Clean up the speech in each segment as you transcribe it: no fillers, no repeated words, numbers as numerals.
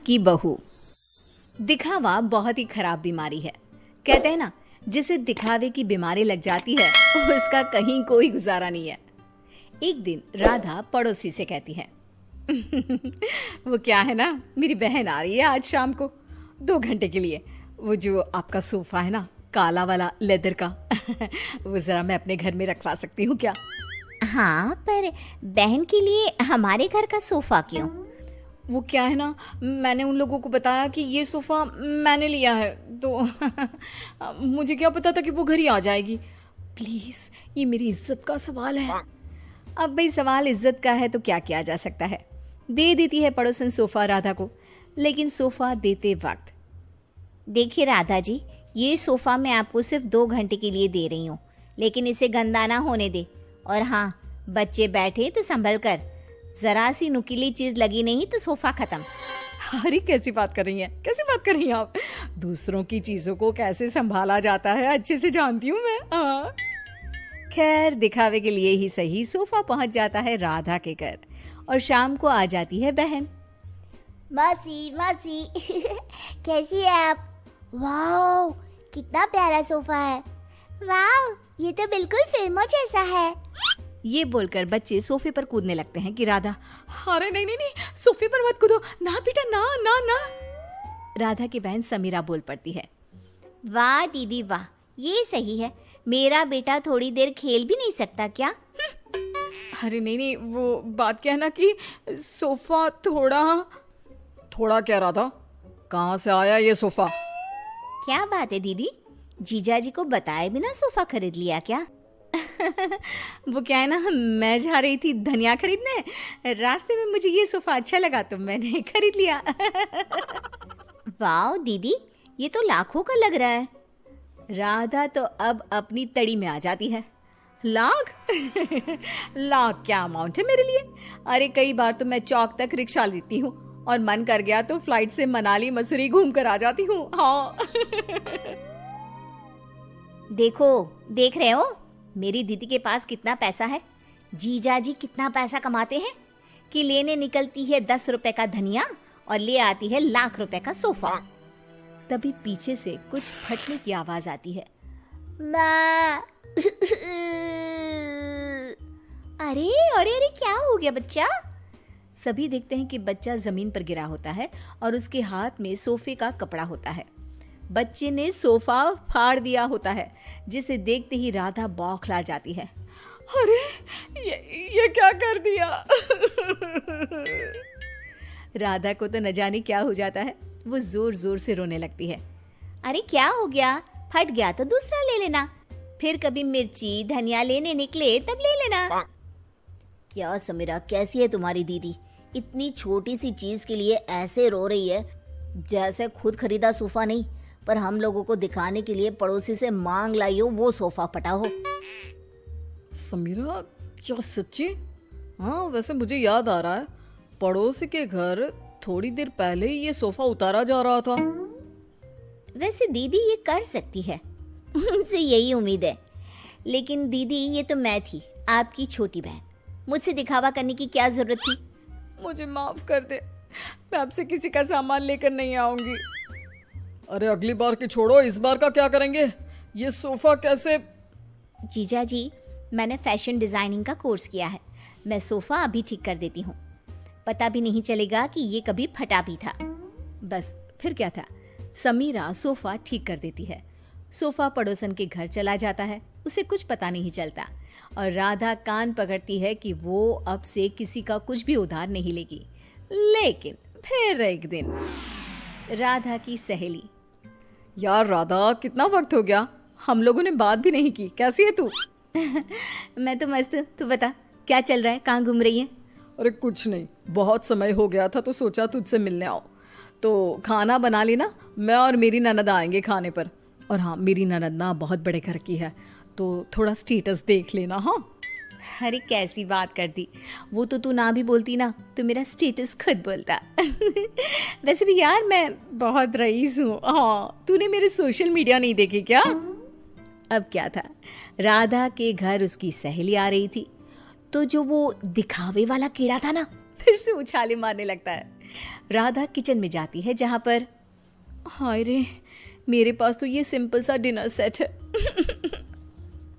की बहू। दिखावा बहुत ही खराब बीमारी है। कहते हैं ना, जिसे दिखावे की बीमारी लग जाती है उसका कहीं कोई गुजारा नहीं है। एक दिन राधा पड़ोसी से कहती है वो क्या है ना, मेरी बहन आ रही है आज शाम को 2 घंटे के लिए। वो जो आपका सोफा है ना, काला वाला लेदर का वो ज़रा मैं अपने घर में रखवा सकती हूँ क्या? हाँ, पर बहन के लिए हमारे घर का सोफा क्यों? वो क्या है ना, मैंने उन लोगों को बताया कि ये सोफ़ा मैंने लिया है, तो मुझे क्या पता था कि वो घर ही आ जाएगी। प्लीज़, ये मेरी इज्जत का सवाल है। अब भाई सवाल इज्जत का है तो क्या किया जा सकता है। दे देती है पड़ोसन सोफ़ा राधा को। लेकिन सोफ़ा देते वक्त, देखिए राधा जी, ये सोफ़ा मैं आपको सिर्फ 2 घंटे के लिए दे रही हूँ, लेकिन इसे गंदा ना होने दे। और हाँ, बच्चे बैठे तो संभल कर, ज़रा सी नुकीली चीज़ लगी नहीं तो सोफ़ा ख़त्म। अरे कैसी बात कर रही हैं, कैसी बात कर रही हैं आप? दूसरों की चीज़ों को कैसे संभाला जाता है अच्छे से जानती हूँ मैं। हाँ। खैर, दिखावे के लिए ही सही सोफ़ा पहुँच जाता है राधा के घर और शाम को आ जाती है बहन। मासी मासी कैसी है आप? वाओ, कितना प्यारा सोफ़ा है। वाओ, ये तो बिल्कुल फिल्मों जैसा है। ये बोलकर बच्चे सोफे पर कूदने लगते हैं कि राधा, अरे नहीं नहीं नहीं, सोफे पर मत कूदो ना बेटा, ना ना ना। राधा की बहन समीरा बोल पड़ती है, वाह दीदी वाह, ये सही है। मेरा बेटा थोड़ी देर खेल भी नहीं सकता क्या? अरे नहीं नहीं, वो बात क्या है ना कि सोफा थोड़ा क्या राधा, कहाँ से आया ये सोफा? क्या बात है दीदी, जीजा जी को बताए बिना सोफ़ा खरीद लिया क्या? वो क्या है ना, मैं जा रही थी धनिया खरीदने, रास्ते में मुझे ये सोफा अच्छा लगा तो मैंने खरीद लिया। वाह दीदी, ये तो लाखों का लग रहा है। राधा तो अब अपनी तड़ी में आ जाती है। लाख? लाख क्या अमाउंट है मेरे लिए? अरे कई बार तो मैं चौक तक रिक्शा लेती हूँ और मन कर गया तो फ्लाइट से मनाली मसूरी घूम कर आ जाती हूँ। हाँ। देख रहे हो मेरी दीदी के पास कितना पैसा है? जीजा जी कितना पैसा कमाते हैं कि लेने निकलती है 10 रुपए का धनिया और ले आती है लाख रुपए का सोफा। तभी पीछे से कुछ फटने की आवाज आती है। माँ। अरे अरे अरे, क्या हो गया बच्चा? सभी देखते हैं कि बच्चा जमीन पर गिरा होता है और उसके हाथ में सोफे का कपड़ा होता है। बच्चे ने सोफा फाड़ दिया होता है, जिसे देखते ही राधा बौखला जाती है। अरे ये क्या कर दिया? राधा को तो न जाने क्या हो जाता है, वो जोर जोर से रोने लगती है। अरे क्या हो गया? फट गया तो दूसरा ले लेना, फिर कभी मिर्ची धनिया लेने निकले तब ले लेना। क्या समीरा, कैसी है तुम्हारी दीदी? इतनी छोटी सी चीज के लिए ऐसे रो रही है जैसे खुद खरीदा सोफा नहीं, पर हम लोगों को दिखाने के लिए पड़ोसी से मांग लाई हो वो सोफा पटा हो। समीरा, क्या सच्ची? हाँ, वैसे मुझे याद आ रहा है, पड़ोसी के घर थोड़ी देर पहले ही ये सोफा उतारा जा रहा था। वैसे दीदी ये कर सकती है, उनसे यही उम्मीद है। लेकिन दीदी, ये तो मैं थी, आपकी छोटी बहन, मुझसे दिखावा करने की क्या जरूरत थी? मुझे माफ कर दे, मैं आपसे किसी का सामान लेकर नहीं आऊंगी। अरे अगली बार की छोड़ो, इस बार का क्या करेंगे? ये सोफा कैसे? जीजा जी, मैंने फैशन डिजाइनिंग का कोर्स किया है, मैं सोफा अभी ठीक कर देती हूँ, पता भी नहीं चलेगा कि ये कभी फटा भी था। बस फिर क्या था, समीरा सोफा ठीक कर देती है। सोफा पड़ोसन के घर चला जाता है, उसे कुछ पता नहीं चलता और राधा कान पकड़ती है कि वो अब से किसी का कुछ भी उधार नहीं लेगी। लेकिन फिर एक दिन राधा की सहेली, यार राधा, कितना वक्त हो गया, हम लोगों ने बात भी नहीं की, कैसी है तू? मैं तो मस्त हूँ, तू बता क्या चल रहा है, कहाँ घूम रही है? अरे कुछ नहीं, बहुत समय हो गया था तो सोचा तुझसे मिलने आओ, तो खाना बना लेना, मैं और मेरी ननद आएंगे खाने पर। और हाँ, मेरी ननद ना बहुत बड़े घर की है, तो थोड़ा स्टेटस देख लेना। हाँ। अरे कैसी बात कर दी, वो तो तू ना भी बोलती ना तो मेरा स्टेटस खुद बोलता। वैसे भी यार मैं बहुत रईस हूँ। हाँ, तूने मेरे सोशल मीडिया नहीं देखी क्या? अब क्या था, राधा के घर उसकी सहेली आ रही थी, तो जो वो दिखावे वाला कीड़ा था ना, फिर से उछाले मारने लगता है। राधा किचन में जाती है जहाँ पर हाय रे, मेरे पास तो ये सिंपल सा डिनर सेट है।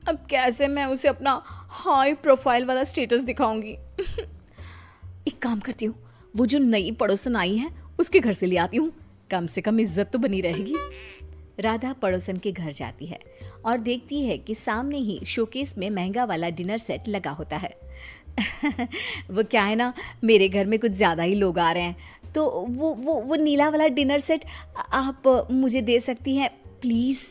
अब कैसे मैं उसे अपना हाई प्रोफाइल वाला स्टेटस दिखाऊंगी। एक काम करती हूँ, वो जो नई पड़ोसन आई है उसके घर से ले आती हूँ, कम से कम इज्जत तो बनी रहेगी। राधा पड़ोसन के घर जाती है और देखती है कि सामने ही शोकेस में महंगा वाला डिनर सेट लगा होता है। वो क्या है ना, मेरे घर में कुछ ज़्यादा ही लोग आ रहे हैं, तो वो नीला वाला डिनर सेट आप मुझे दे सकती हैं प्लीज़।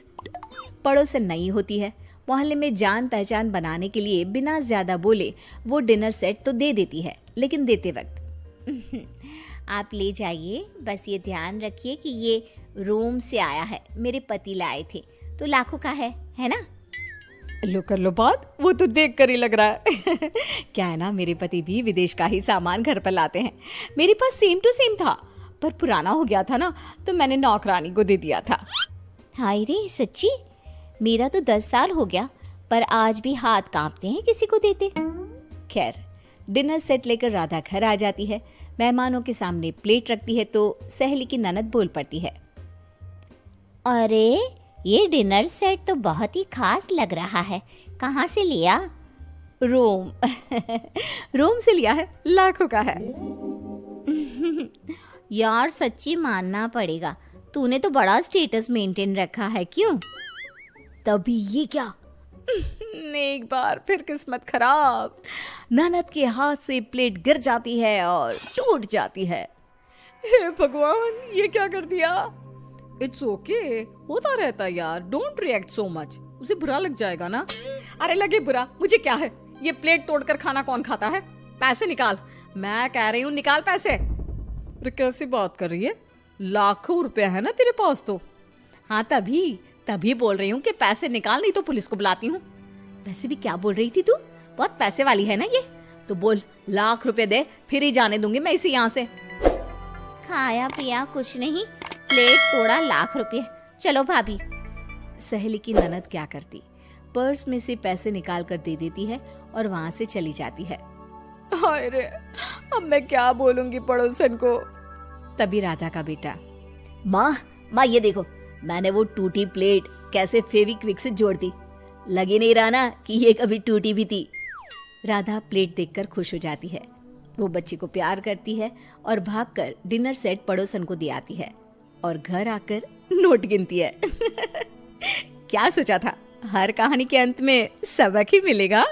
पड़ोसन नई होती है, मोहल्ले में जान पहचान बनाने के लिए बिना ज़्यादा बोले वो डिनर सेट तो दे देती है, लेकिन देते वक्त आप ले जाइए, बस ये ध्यान रखिए कि ये रोम से आया है, मेरे पति लाए थे, तो लाखों का है ना। लो कर लो बात, वो तो देख कर ही लग रहा है। क्या है ना, मेरे पति भी विदेश का ही सामान घर पर लाते हैं। मेरे पास सेम टू सेम था, पर पुराना हो गया था ना, तो मैंने नौकरानी को दे दिया था। हाय रे सच्ची, मेरा तो 10 साल हो गया, पर आज भी हाथ कांपते हैं किसी को देते। खैर, डिनर सेट लेकर राधा घर आ जाती है। मेहमानों के सामने प्लेट रखती है तो सहेली की ननद बोल पड़ती है, अरे ये डिनर सेट तो बहुत ही खास लग रहा है, कहाँ से लिया? रोम। रोम से लिया है, लाखों का है। यार सच्ची मानना पड़ेगा, तूने तो बड़ा स्टेटस मेंटेन रखा है, क्यों? तभी ये क्या, एक बार फिर किस्मत खराब, ननद के हाथ से प्लेट गिर जाती है और टूट जाती है। हे भगवान, ये क्या कर दिया। इट्स ओके, होता रहता यार, डोंट रिएक्ट सो मच, उसे बुरा लग जाएगा ना। अरे लगे बुरा, मुझे क्या है, ये प्लेट तोड़कर खाना कौन खाता है। पैसे निकाल, मैं कह रही हूँ निकाल पैसे। अरे कैसी बात कर रही है, लाखों रुपया है ना तेरे पास तो। हाँ तभी बोल रही हूँ कि पैसे निकाल, नहीं तो पुलिस को बुलाती हूँ। वैसे भी क्या बोल रही थी तू, बहुत पैसे वाली है ना ये, तो बोल लाख रुपए दे, फिर ही जाने दूंगी मैं इसे यहाँ से। खाया पिया कुछ नहीं, प्लेट तोड़ा लाख रुपए, चलो भाभी। सहेली की ननद क्या करती, पर्स में से पैसे निकाल कर दे देती है और वहां से चली जाती है। हाय रे, अब मैं क्या बोलूंगी पड़ोसन को। तभी राधा का बेटा, माँ ये देखो, मैंने वो टूटी प्लेट कैसे फेविक्विक से जोड़ दी, लगी नहीं रहा ना कि ये कभी टूटी भी थी। राधा प्लेट देखकर खुश हो जाती है। वो बच्ची को प्यार करती है और भागकर डिनर सेट पड़ोसन को दे आती है और घर आकर नोट गिनती है। क्या सोचा था, हर कहानी के अंत में सबक ही मिलेगा।